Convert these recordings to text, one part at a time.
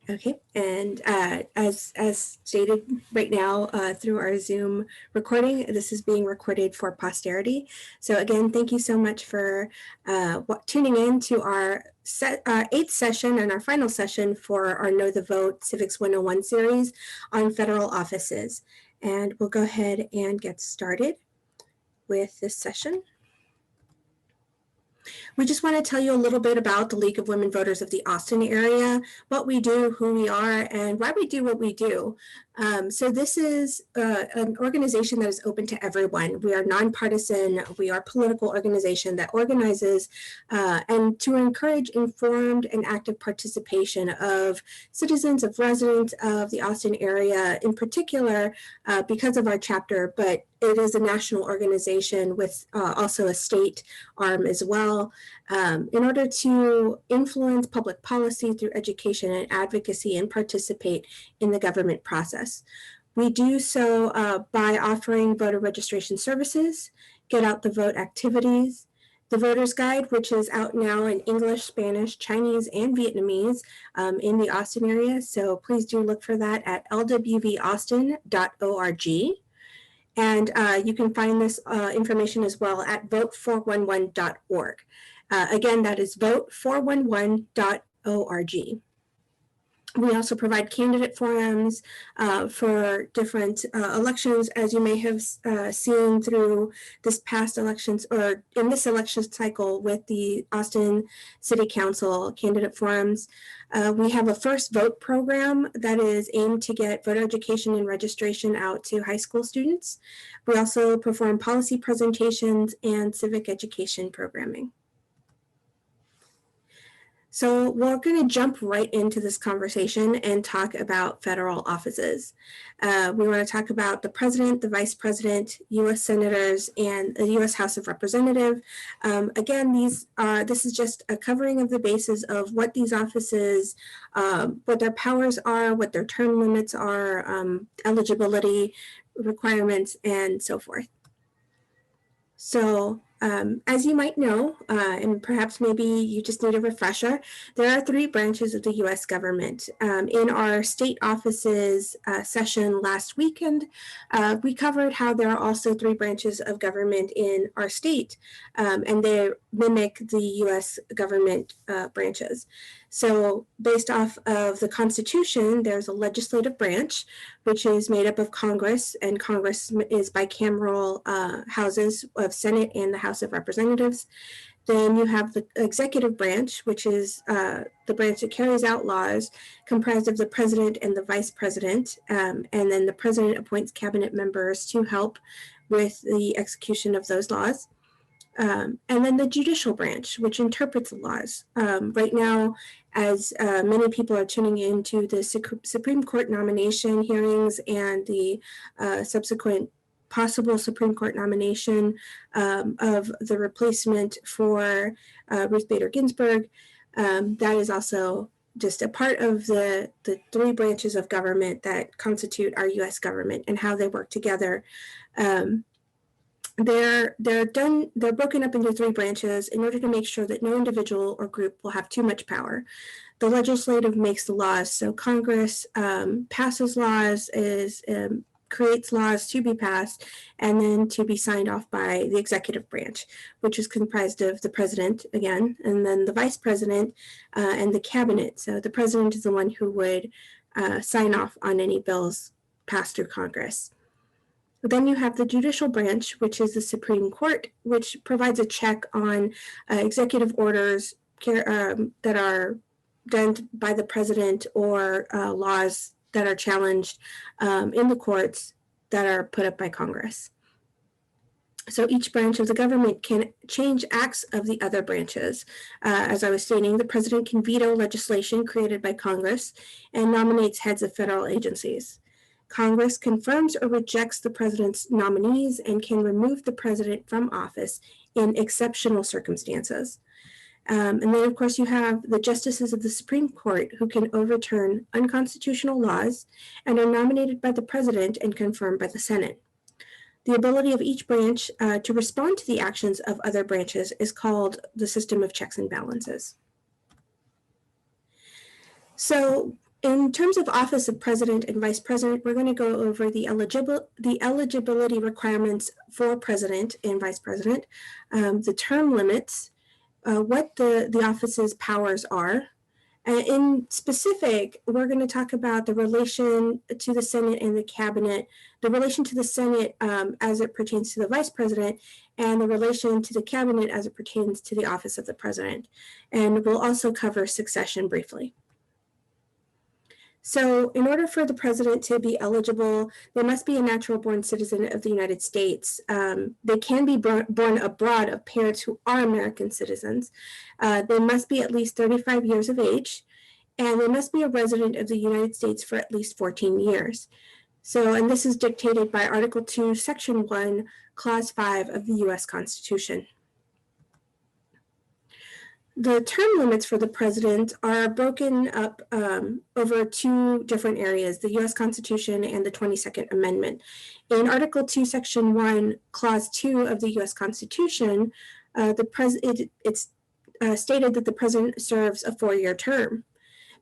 Okay, and as stated right now through our Zoom recording, this is being recorded for posterity. So again, thank you so much for tuning in to our 8th session and our final session for our Know the Vote Civics 101 series on federal offices. And we'll go ahead and get started with this session. We just want to tell you a little bit about the League of Women Voters of the Austin area, what we do, who we are, and why we do what we do. So this is an organization that is open to everyone. We are nonpartisan. We are a political organization that organizes and to encourage informed and active participation of citizens, of residents of the Austin area, in particular because of our chapter, but it is a national organization with also a state arm as well, in order to influence public policy through education and advocacy and participate in the government process. We do so by offering voter registration services, get out the vote activities, the Voter's Guide, which is out now in English, Spanish, Chinese, and Vietnamese in the Austin area. So please do look for that at lwvaustin.org. And you can find this information as well at vote411.org. Again, that is vote411.org. We also provide candidate forums for different elections, as you may have seen through this past elections or in this election cycle with the Austin City Council candidate forums. We have a First Vote program that is aimed to get voter education and registration out to high school students. We also perform policy presentations and civic education programming. So we're going to jump right into this conversation and talk about federal offices. We want to talk about the president, the vice president, U.S. senators, and the U.S. House of Representatives. Again, this is just a covering of the bases of what these offices, what their powers are, what their term limits are, eligibility requirements, and so forth. So as you might know, and perhaps maybe you just need a refresher, there are 3 branches of the U.S. government. In our state offices session last weekend, we covered how there are also 3 branches of government in our state, and they mimic the U.S. government branches. So based off of the Constitution, there's a legislative branch, which is made up of Congress, and Congress is bicameral houses of Senate and the House of Representatives. Then you have the executive branch, which is the branch that carries out laws, comprised of the president and the vice president, and then the president appoints cabinet members to help with the execution of those laws. And then the judicial branch, which interprets the laws. Right now, as many people are tuning into the Supreme Court nomination hearings and the subsequent possible Supreme Court nomination of the replacement for Ruth Bader Ginsburg, that is also just a part of the 3 branches of government that constitute our U.S. government and how they work together. They're broken up into 3 branches in order to make sure that no individual or group will have too much power. The legislative makes the laws, so Congress passes laws, creates laws to be passed, and then to be signed off by the executive branch, which is comprised of the president again, and then the vice president and the cabinet. So the president is the one who would sign off on any bills passed through Congress. Then you have the judicial branch, which is the Supreme Court, which provides a check on executive orders that are done by the president or laws that are challenged in the courts that are put up by Congress. So each branch of the government can change acts of the other branches. As I was stating, the president can veto legislation created by Congress and nominates heads of federal agencies. Congress confirms or rejects the president's nominees and can remove the president from office in exceptional circumstances. And then, of course, you have the justices of the Supreme Court who can overturn unconstitutional laws and are nominated by the president and confirmed by the Senate. The ability of each branch to respond to the actions of other branches is called the system of checks and balances. So In terms of office of president and vice president, we're going to go over the eligibility requirements for president and vice president, the term limits, what the office's powers are. In specific, we're going to talk about the relation to the Senate and the cabinet, the relation to the Senate as it pertains to the vice president, and the relation to the cabinet as it pertains to the office of the president. And we'll also cover succession briefly. So in order for the president to be eligible, they must be a natural-born citizen of the United States. They can be born abroad of parents who are American citizens. They must be at least 35 years of age, and they must be a resident of the United States for at least 14 years. So, and this is dictated by Article 2, Section 1, Clause 5 of the U.S. Constitution. The term limits for the president are broken up over two different areas, the U.S. Constitution and the 22nd Amendment. In Article 2, Section 1, Clause 2 of the U.S. Constitution, it's stated that the president serves a 4-year term.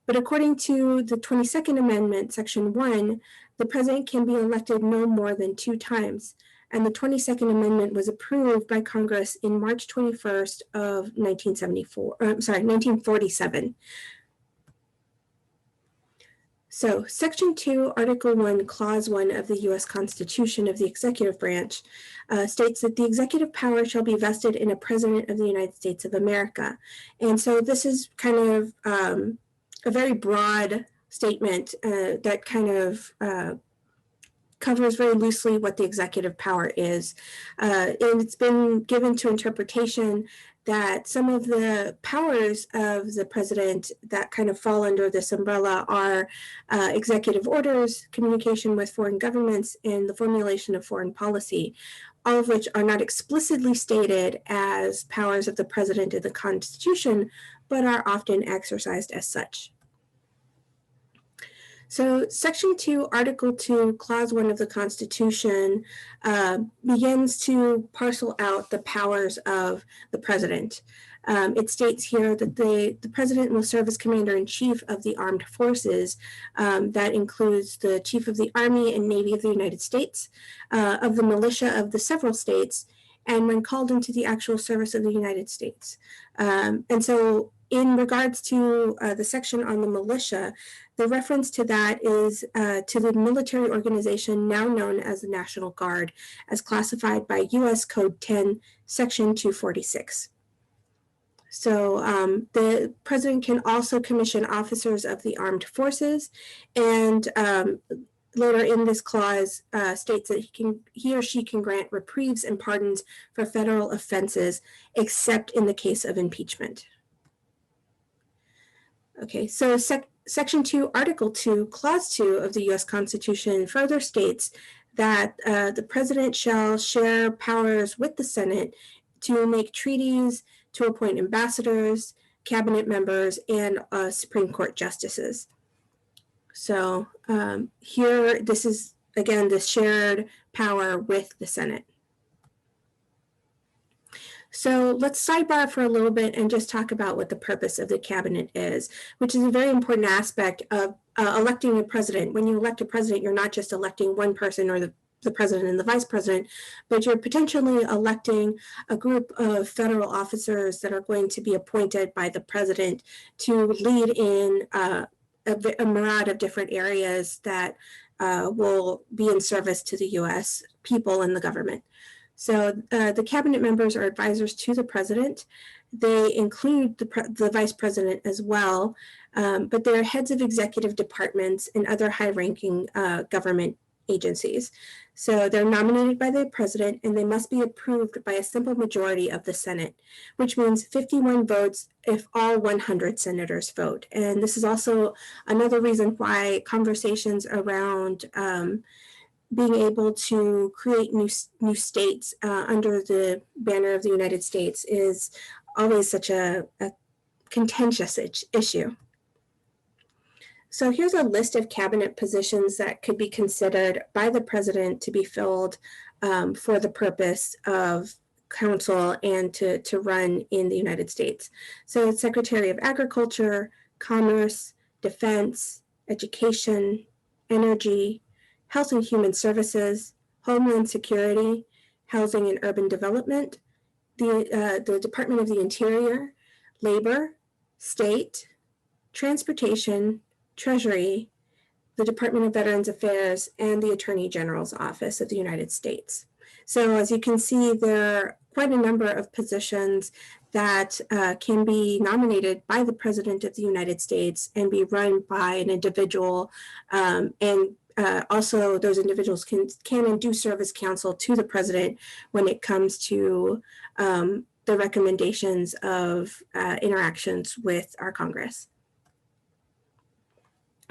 But according to the 22nd Amendment, Section 1, the president can be elected no more than 2 times. And the 22nd Amendment was approved by Congress in March 21st of 1947. So Section 2, Article 1, Clause 1 of the U.S. Constitution of the Executive Branch states that the executive power shall be vested in a President of the United States of America. And so this is kind of a very broad statement that kind of covers very loosely what the executive power is. And it's been given to interpretation that some of the powers of the president that kind of fall under this umbrella are executive orders, communication with foreign governments, and the formulation of foreign policy, all of which are not explicitly stated as powers of the president in the Constitution, but are often exercised as such. So Section 2, Article 2, Clause 1 of the Constitution begins to parcel out the powers of the president. It states here that the president will serve as commander-in-chief of the armed forces. That includes the chief of the Army and Navy of the United States, of the militia of the several states, and when called into the actual service of the United States. And so in regards to the section on the militia, the reference to that is to the military organization now known as the National Guard, as classified by U.S. Code 10, Section 246. So the president can also commission officers of the armed forces, and later in this clause states that he or she can grant reprieves and pardons for federal offenses, except in the case of impeachment. Okay, so Section 2, Article 2, Clause 2 of the U.S. Constitution further states that the president shall share powers with the Senate to make treaties, to appoint ambassadors, cabinet members, and Supreme Court justices. So here, this is, again, the shared power with the Senate. So let's sidebar for a little bit and just talk about what the purpose of the cabinet is, which is a very important aspect of electing a president. When you elect a president, you're not just electing one person or the president and the vice president, but you're potentially electing a group of federal officers that are going to be appointed by the president to lead in a myriad of different areas that will be in service to the U.S. people and the government. So the cabinet members are advisors to the president. They include the vice president as well, but they're heads of executive departments and other high-ranking government agencies. So they're nominated by the president, and they must be approved by a simple majority of the Senate, which means 51 votes if all 100 senators vote. And this is also another reason why conversations around being able to create new states under the banner of the United States is always such a contentious issue. So here's a list of cabinet positions that could be considered by the president to be filled for the purpose of counsel and to run in the United States. So it's Secretary of Agriculture, Commerce, Defense, education, energy, health and human services, homeland security, housing and urban development, the Department of the Interior, labor, state, transportation, treasury, the Department of Veterans Affairs, and the Attorney General's Office of the United States. So as you can see, there are quite a number of positions that can be nominated by the President of the United States and be run by an individual. Also, those individuals can and do serve as counsel to the President when it comes to the recommendations of interactions with our Congress.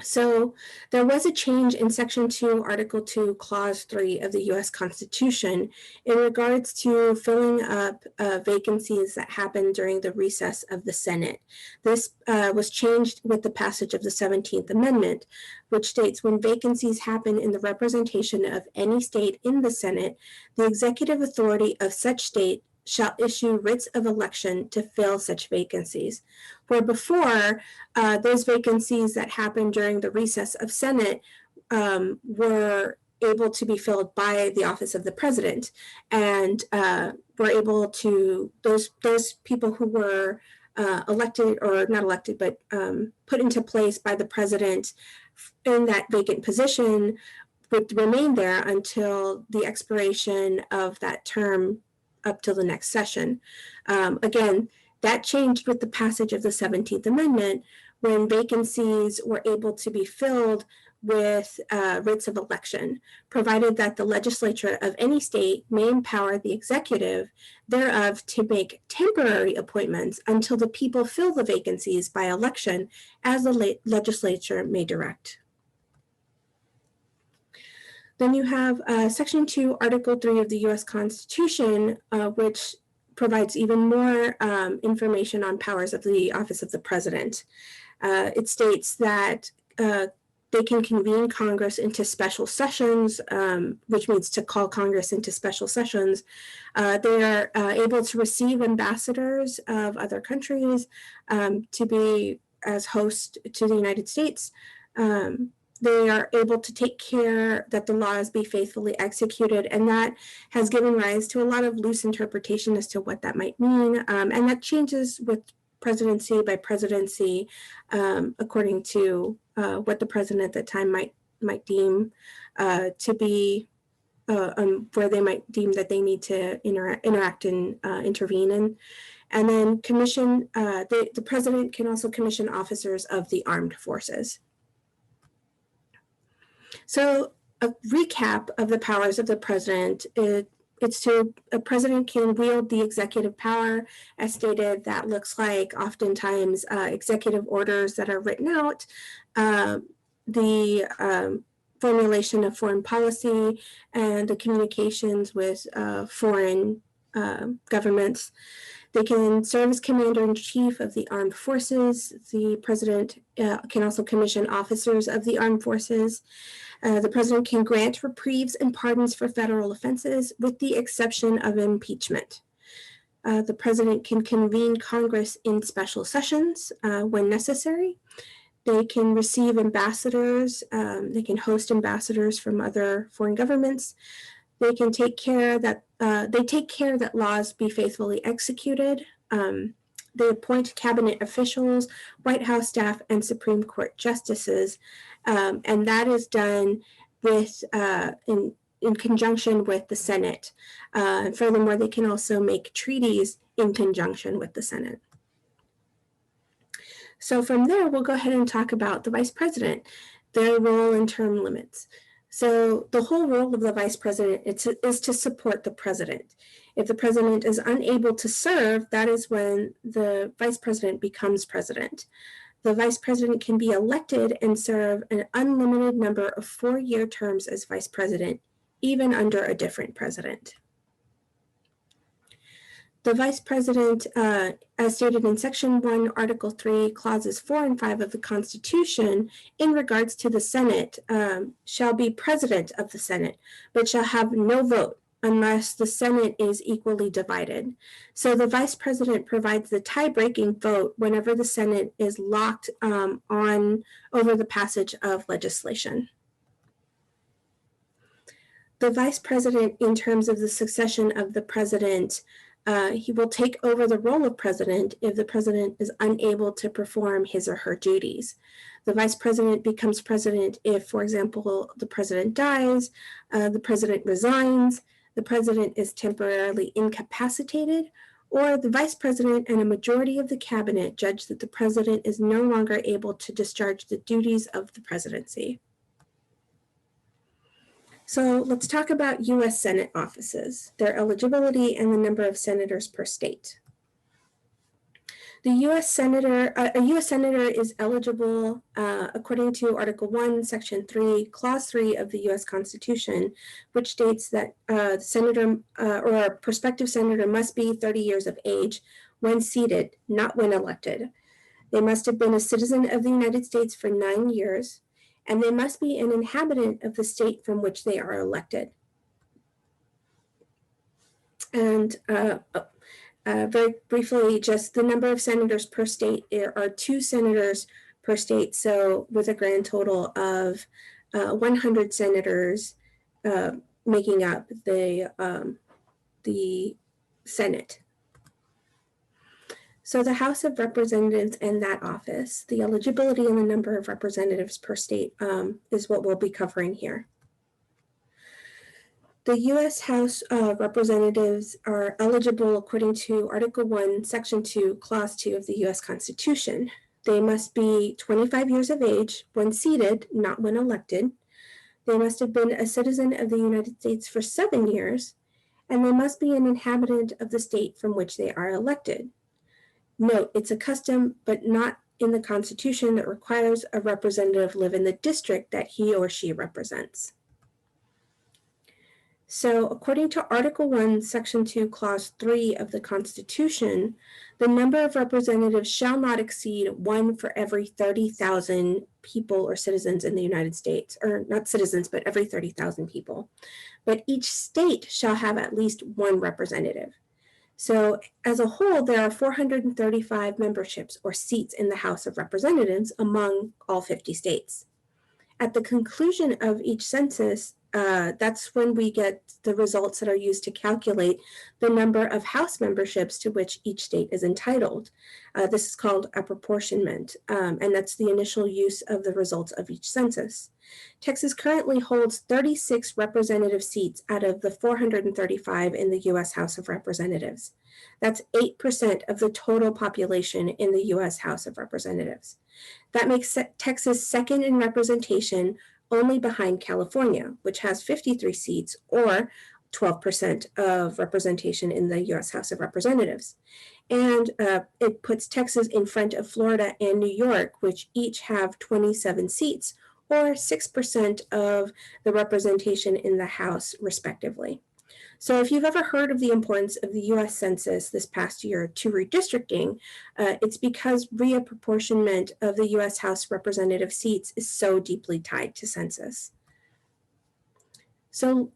So there was a change in Section 2, Article 2, Clause 3 of the U.S. Constitution in regards to filling up vacancies that happened during the recess of the Senate. This was changed with the passage of the 17th Amendment, which states when vacancies happen in the representation of any state in the Senate, the executive authority of such state shall issue writs of election to fill such vacancies. Where before, those vacancies that happened during the recess of Senate were able to be filled by the office of the President, and were able to, those people who were elected, or not elected, but put into place by the President in that vacant position would remain there until the expiration of that term up till the next session. Again, that changed with the passage of the 17th Amendment when vacancies were able to be filled with writs of election, provided that the legislature of any state may empower the executive thereof to make temporary appointments until the people fill the vacancies by election as the legislature may direct. Then you have Section 2, Article 3 of the U.S. Constitution, which provides even more information on powers of the office of the President. It states that they can convene Congress into special sessions, which means to call Congress into special sessions. They are able to receive ambassadors of other countries to be as host to the United States. They are able to take care that the laws be faithfully executed, and that has given rise to a lot of loose interpretation as to what that might mean, and that changes with presidency by presidency, according to what the president at the time might deem to be where they might deem that they need to interact and intervene in. And then commission, the president can also commission officers of the armed forces. So a recap of the powers of the president, it's to a president can wield the executive power. As stated, that looks like oftentimes executive orders that are written out, the formulation of foreign policy, and the communications with foreign governments. They can serve as commander-in-chief of the armed forces. The president can also commission officers of the armed forces. The president can grant reprieves and pardons for federal offenses, with the exception of impeachment. The president can convene Congress in special sessions when necessary. They can receive ambassadors. They can host ambassadors from other foreign governments. They can take care that laws be faithfully executed. They appoint cabinet officials, White House staff, and Supreme Court justices, and that is done with in conjunction with the Senate. Furthermore, they can also make treaties in conjunction with the Senate. So from there, we'll go ahead and talk about the vice president, their role and term limits. So the whole role of the vice president is to support the president. If the president is unable to serve, that is when the vice president becomes president. The vice president can be elected and serve an unlimited number of 4-year terms as vice president, even under a different president. The vice president, as stated in Section 1, Article 3, Clauses 4 and 5 of the Constitution, in regards to the Senate, shall be president of the Senate, but shall have no vote unless the Senate is equally divided. So the vice president provides the tie-breaking vote whenever the Senate is locked on over the passage of legislation. The vice president, in terms of the succession of the president, he will take over the role of president if the president is unable to perform his or her duties. The vice president becomes president if, for example, the president dies, the president resigns, the president is temporarily incapacitated, or the vice president and a majority of the cabinet judge that the president is no longer able to discharge the duties of the presidency. So let's talk about U.S. Senate offices, their eligibility, and the number of senators per state. The U.S. Senator, a U.S. Senator is eligible according to Article 1, Section 3, Clause 3 of the U.S. Constitution, which states that senator or a prospective senator must be 30 years of age when seated, not when elected. They must have been a citizen of the United States for 9 years, and they must be an inhabitant of the state from which they are elected. And very briefly, just the number of senators per state, there are 2 senators per state, so with a grand total of 100 senators making up the Senate. So the House of Representatives and that office, the eligibility and the number of representatives per state is what we'll be covering here. The U.S. House of Representatives are eligible according to Article 1, Section 2, Clause 2 of the U.S. Constitution. They must be 25 years of age when seated, not when elected. They must have been a citizen of the United States for 7 years, and they must be an inhabitant of the state from which they are elected. Note, it's a custom, but not in the Constitution, that requires a representative live in the district that he or she represents. So according to Article 1, Section 2, Clause 3 of the Constitution, the number of representatives shall not exceed 1 for every 30,000 people or citizens in the United States, or not citizens, but every 30,000 people. But each state shall have at least 1 representative. So as a whole, there are 435 memberships or seats in the House of Representatives among all 50 states. At the conclusion of each census, that's when we get the results that are used to calculate the number of House memberships to which each state is entitled. This is called apportionment, and that's the initial use of the results of each census. Texas currently holds 36 representative seats out of the 435 in the U.S. House of Representatives. That's 8% of the total population in the U.S. House of Representatives. That makes Texas second in representation, only behind California, which has 53 seats, or 12% of representation in the U.S. House of Representatives. And it puts Texas in front of Florida and New York, which each have 27 seats, or 6% of the representation in the House, respectively. So if you've ever heard of the importance of the U.S. Census this past year to redistricting, it's because reapportionment of the U.S. House representative seats is so deeply tied to census. So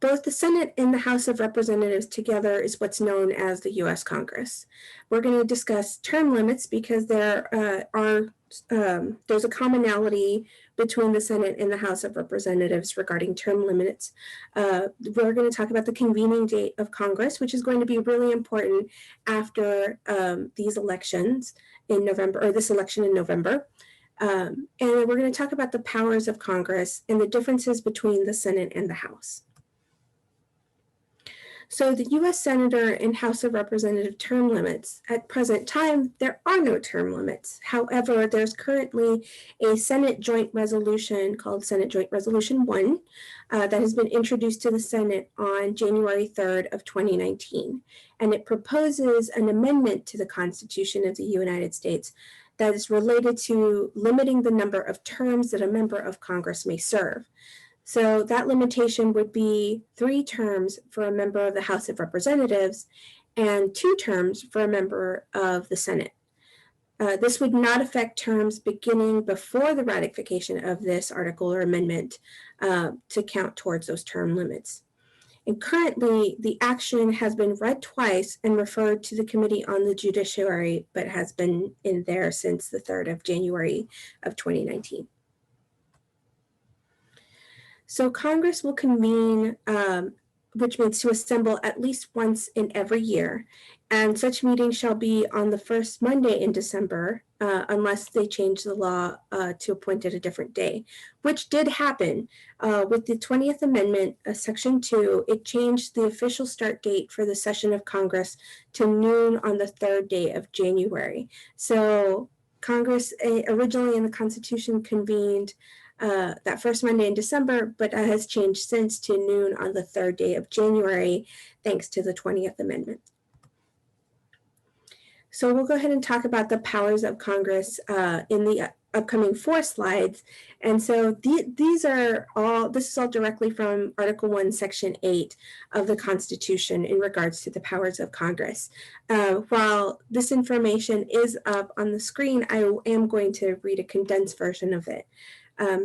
both the Senate and the House of Representatives together is what's known as the U.S. Congress. We're going to discuss term limits because there's a commonality between the Senate and the House of Representatives regarding term limits. We're going to talk about the convening date of Congress, which is going to be really important after these elections in November, or this election in November. And we're going to talk about the powers of Congress and the differences between the Senate and the House. So the U.S. Senator and House of Representative term limits, at present time, there are no term limits. However, there's currently a Senate Joint Resolution called Senate Joint Resolution 1 that has been introduced to the Senate on January 3rd of 2019. And it proposes an amendment to the Constitution of the United States that is related to limiting the number of terms that a member of Congress may serve. So that limitation would be 3 terms for a member of the House of Representatives and 2 terms for a member of the Senate. This would not affect terms beginning before the ratification of this article or amendment to count towards those term limits. And currently, the action has been read twice and referred to the Committee on the Judiciary, but has been in there since the 3rd of January of 2019. So Congress will convene, which means to assemble at least once in every year, and such meeting shall be on the first Monday in December, unless they change the law to appoint at a different day, which did happen with the 20th Amendment, Section 2. It changed the official start date for the session of Congress to noon on the 3rd day of January. So Congress originally in the Constitution convened that first Monday in December, but has changed since to noon on the 3rd day of January, thanks to the 20th Amendment. So we'll go ahead and talk about the powers of Congress in the upcoming 4 slides. And so this is all directly from Article 1, Section 8 of the Constitution in regards to the powers of Congress. While this information is up on the screen, I am going to read a condensed version of it.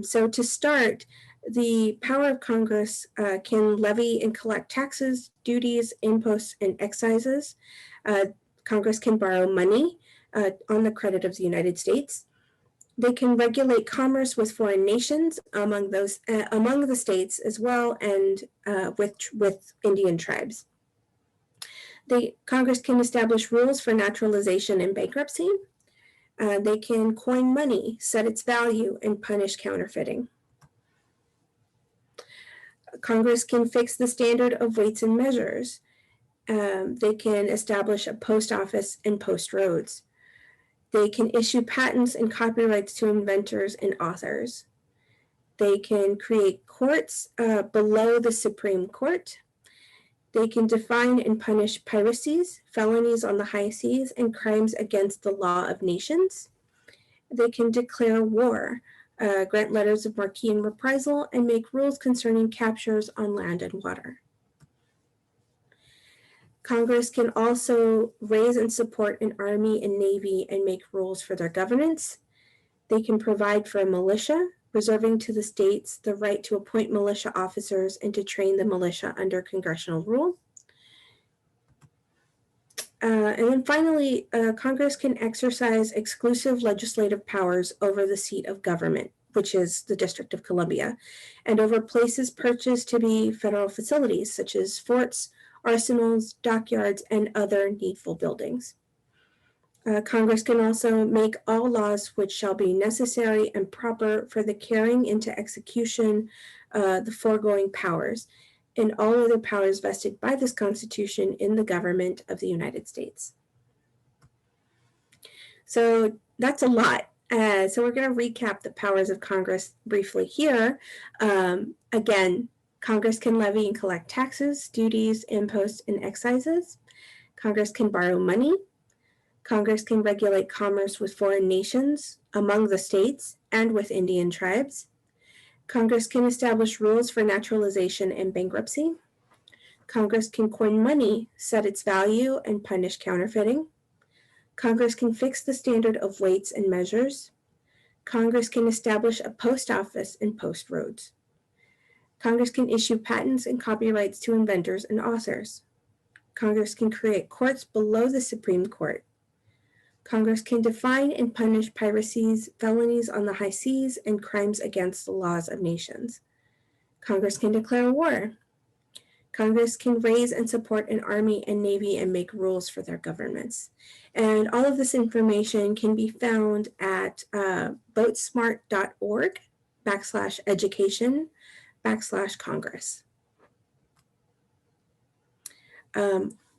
So to start, the power of Congress can levy and collect taxes, duties, imposts, and excises. Congress can borrow money on the credit of the United States. They can regulate commerce with foreign nations among the states as well, and with Indian tribes. Congress can establish rules for naturalization and bankruptcy. They can coin money, set its value, and punish counterfeiting. Congress can fix the standard of weights and measures. They can establish a post office and post roads. They can issue patents and copyrights to inventors and authors. They can create courts below the Supreme Court. They can define and punish piracies, felonies on the high seas, and crimes against the law of nations. They can declare war, grant letters of marque and reprisal, and make rules concerning captures on land and water. Congress can also raise and support an army and navy and make rules for their governance. They can provide for a militia, reserving to the states the right to appoint militia officers and to train the militia under congressional rule. And then finally, Congress can exercise exclusive legislative powers over the seat of government, which is the District of Columbia, and over places purchased to be federal facilities, such as forts, arsenals, dockyards, and other needful buildings. Congress can also make all laws which shall be necessary and proper for the carrying into execution the foregoing powers, and all other powers vested by this Constitution in the government of the United States. So that's a lot. So we're going to recap the powers of Congress briefly here. Again, Congress can levy and collect taxes, duties, imposts, and excises. Congress can borrow money. Congress can regulate commerce with foreign nations, among the states, and with Indian tribes. Congress can establish rules for naturalization and bankruptcy. Congress can coin money, set its value, and punish counterfeiting. Congress can fix the standard of weights and measures. Congress can establish a post office and post roads. Congress can issue patents and copyrights to inventors and authors. Congress can create courts below the Supreme Court. Congress can define and punish piracies, felonies on the high seas, and crimes against the laws of nations. Congress can declare war. Congress can raise and support an army and navy and make rules for their governments. And all of this information can be found at votesmart.org/education/Congress.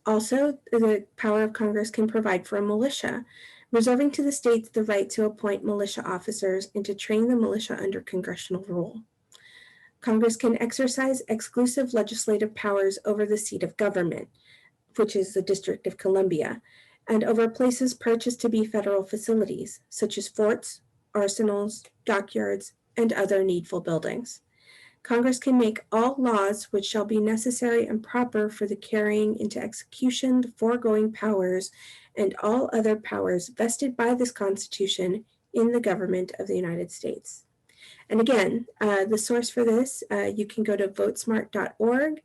Also, the power of Congress can provide for a militia, reserving to the states the right to appoint militia officers and to train the militia under congressional rule. Congress can exercise exclusive legislative powers over the seat of government, which is the District of Columbia, and over places purchased to be federal facilities, such as forts, arsenals, dockyards, and other needful buildings. Congress can make all laws which shall be necessary and proper for the carrying into execution the foregoing powers and all other powers vested by this Constitution in the government of the United States. And again, the source for this, you can go to votesmart.org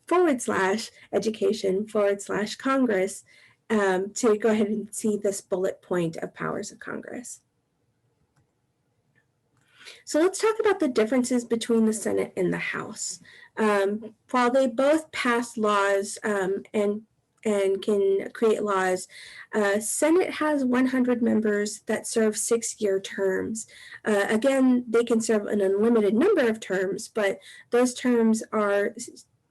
/education/Congress to go ahead and see this bullet point of powers of Congress. So let's talk about the differences between the Senate and the House. While they both pass laws and can create laws, Senate has 100 members that serve 6-year terms. Again, they can serve an unlimited number of terms, but those terms are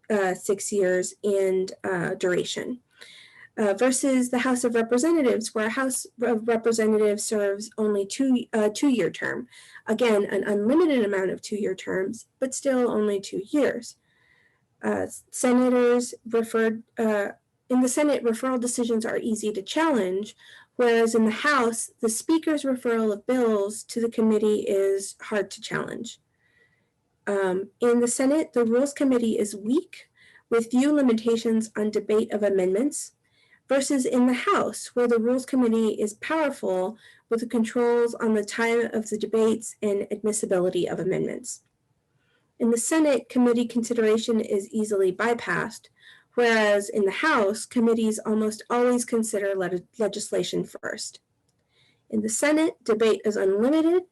6 years in duration. Versus the House of Representatives, where a House of Representatives serves only a 2-year term. Again, an unlimited amount of 2-year terms, but still only 2 years. Senators in the Senate, referral decisions are easy to challenge, whereas in the House, the Speaker's referral of bills to the committee is hard to challenge. In the Senate, the Rules Committee is weak, with few limitations on debate of amendments, versus in the House, where the Rules Committee is powerful with the controls on the time of the debates and admissibility of amendments. In the Senate, committee consideration is easily bypassed, whereas in the House, committees almost always consider legislation first. In the Senate, debate is unlimited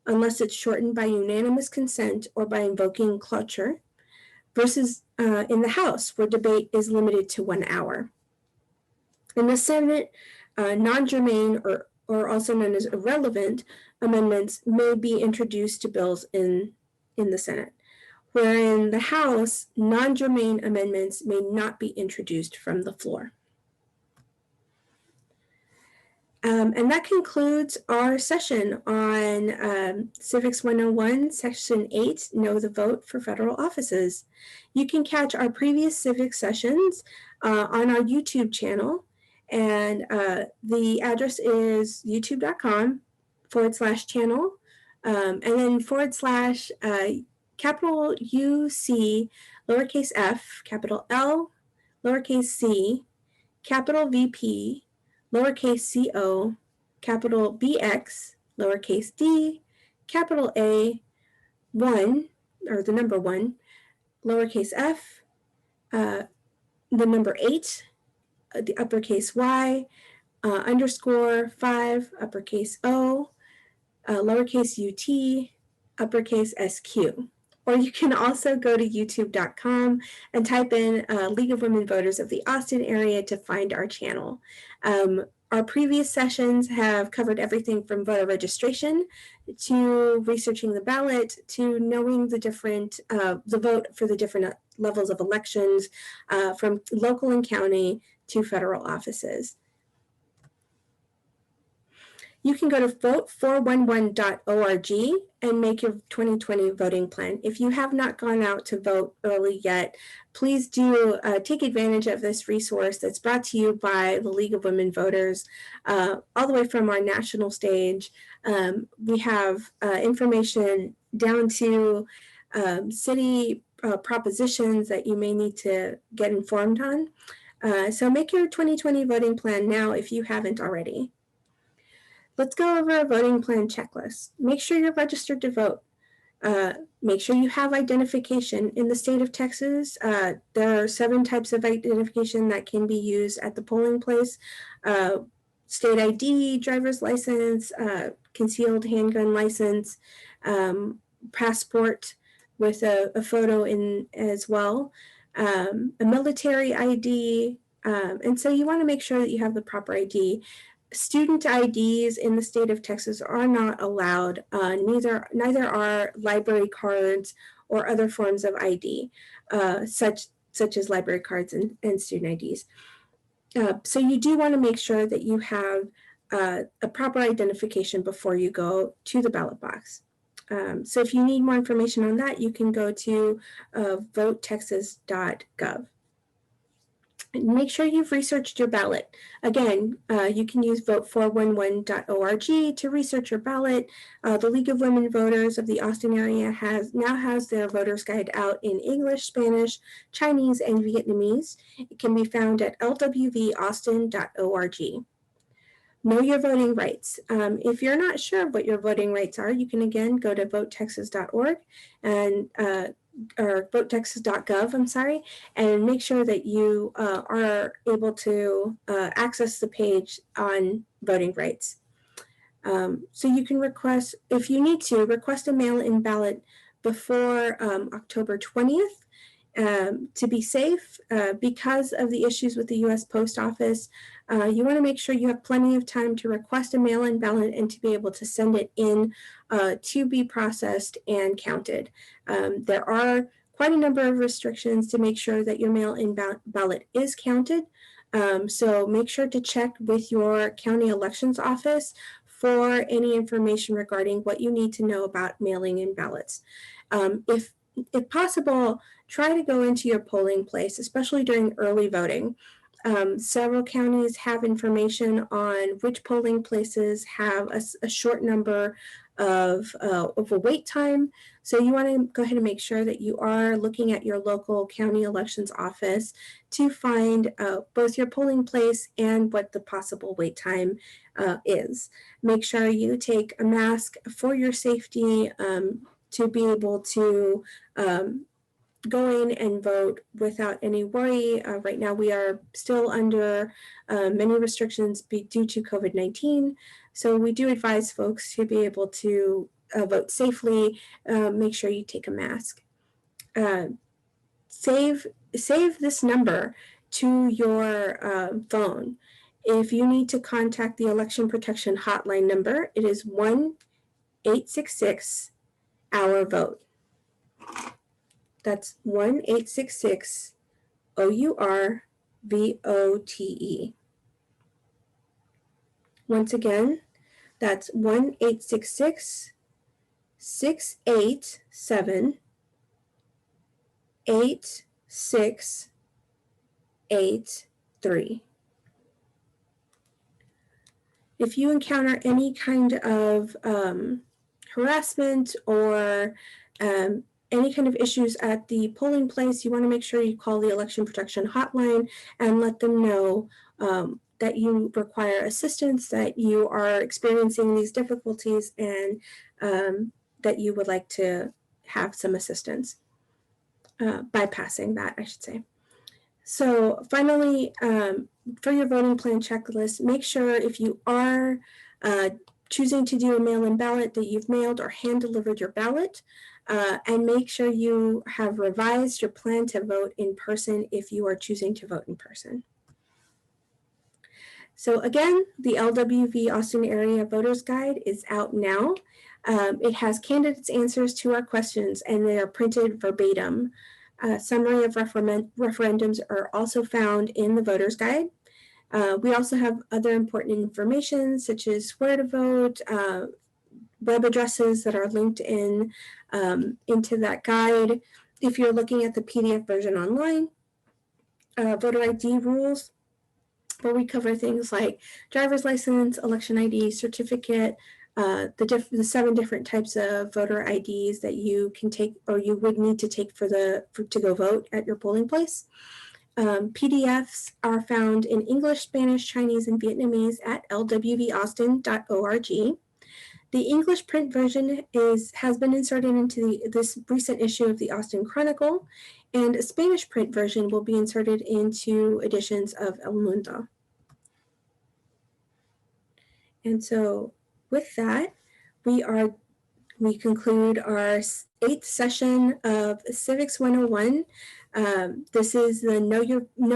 unless it's shortened by unanimous consent or by invoking cloture, versus in the House, where debate is limited to 1 hour. In the Senate, non-germane or also known as irrelevant amendments may be introduced to bills in the Senate, where in the House, non-germane amendments may not be introduced from the floor. And that concludes our session on Civics 101, Section 8, Know the Vote for Federal Offices. You can catch our previous civics sessions on our YouTube channel. And the address is youtube.com/channel, and then capital UC, lowercase f, capital L, lowercase c, capital VP, lowercase co, capital BX, lowercase d, capital A, 1, or the number 1, lowercase f, the number 8, the uppercase Y, underscore 5, uppercase O, lowercase ut, uppercase SQ. Or you can also go to youtube.com and type in League of Women Voters of the Austin area to find our channel. Our previous sessions have covered everything from voter registration to researching the ballot to knowing the vote for the different levels of elections from local and county to federal offices. You can go to vote411.org and make your 2020 voting plan. If you have not gone out to vote early yet, please do take advantage of this resource that's brought to you by the League of Women Voters, all the way from our national stage. We have information down to city propositions that you may need to get informed on. So make your 2020 voting plan now if you haven't already. Let's go over a voting plan checklist. Make sure you're registered to vote. Make sure you have identification. In the state of Texas, there are 7 types of identification that can be used at the polling place. State ID, driver's license, concealed handgun license, passport with a photo in as well, a military ID. And so you want to make sure that you have the proper ID. Student IDs in the state of Texas are not allowed. Neither are library cards or other forms of ID, such as library cards and student IDs. So you do want to make sure that you have a proper identification before you go to the ballot box. So if you need more information on that, you can go to votetexas.gov. Make sure you've researched your ballot. Again, you can use vote411.org to research your ballot. The League of Women Voters of the Austin area now has their voter's guide out in English, Spanish, Chinese, and Vietnamese. It can be found at lwvaustin.org. Know your voting rights. If you're not sure what your voting rights are, you can again go to votetexas.org and or votetexas.gov, I'm sorry, and make sure that you are able to access the page on voting rights. So you can request, if you need to, request a mail-in ballot before October 20th. To be safe, because of the issues with the U.S. Post Office, you want to make sure you have plenty of time to request a mail-in ballot and to be able to send it in to be processed and counted. There are quite a number of restrictions to make sure that your mail-in ballot is counted. So make sure to check with your county elections office for any information regarding what you need to know about mailing in ballots. If possible, try to go into your polling place, especially during early voting. Several counties have information on which polling places have a short number of a wait time. So you want to go ahead and make sure that you are looking at your local county elections office to find both your polling place and what the possible wait time is. Make sure you take a mask for your safety to be able to go in and vote without any worry. Right now, we are still under many restrictions due to COVID-19. So we do advise folks to be able to vote safely. Make sure you take a mask. Save this number to your phone. If you need to contact the Election Protection Hotline number, it is 1-866-OUR-VOTE. That's 1-866-OUR-VOTE. Once again, that's 1-866-687-8683. If you encounter any kind of harassment or any kind of issues at the polling place, you want to make sure you call the Election Protection Hotline and let them know that you require assistance, that you are experiencing these difficulties, and that you would like to have some assistance. Bypassing that, I should say. So finally, for your voting plan checklist, make sure if you are choosing to do a mail-in ballot that you've mailed or hand-delivered your ballot, and make sure you have revised your plan to vote in person if you are choosing to vote in person. So again, the LWV Austin Area Voters Guide is out now. It has candidates' answers to our questions, and they are printed verbatim. Summary of referendums are also found in the Voters Guide. We also have other important information such as where to vote, web addresses that are linked in into that guide. If you're looking at the PDF version online, voter ID rules, where we cover things like driver's license, election ID, certificate, the 7 different types of voter IDs that you can take or you would need to take to go vote at your polling place. PDFs are found in English, Spanish, Chinese, and Vietnamese at lwvaustin.org. The English print version has been inserted into this recent issue of the Austin Chronicle, and a Spanish print version will be inserted into editions of El Mundo. And so with that, we conclude our 8th session of Civics 101. This is the Know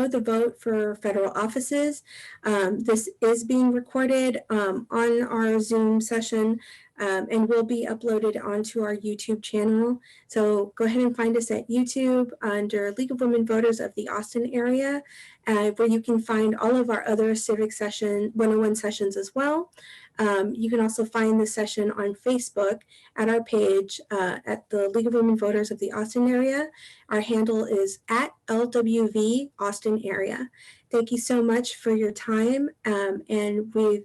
the Vote for federal offices. This is being recorded on our Zoom session and will be uploaded onto our YouTube channel. So go ahead and find us at YouTube under League of Women Voters of the Austin area, where you can find all of our other Civics 101 sessions as well. You can also find the session on Facebook at our page at the League of Women Voters of the Austin area. Our handle is at LWV Austin area. Thank you so much for your time, and we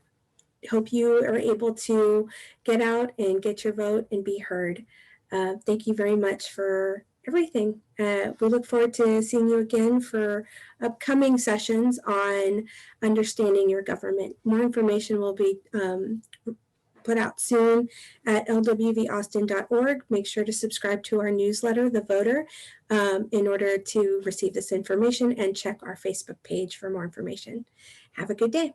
hope you are able to get out and get your vote and be heard. Thank you very much for everything. We look forward to seeing you again for upcoming sessions on understanding your government. More information will be put out soon at lwvaustin.org. Make sure to subscribe to our newsletter, The Voter, in order to receive this information, and check our Facebook page for more information. Have a good day.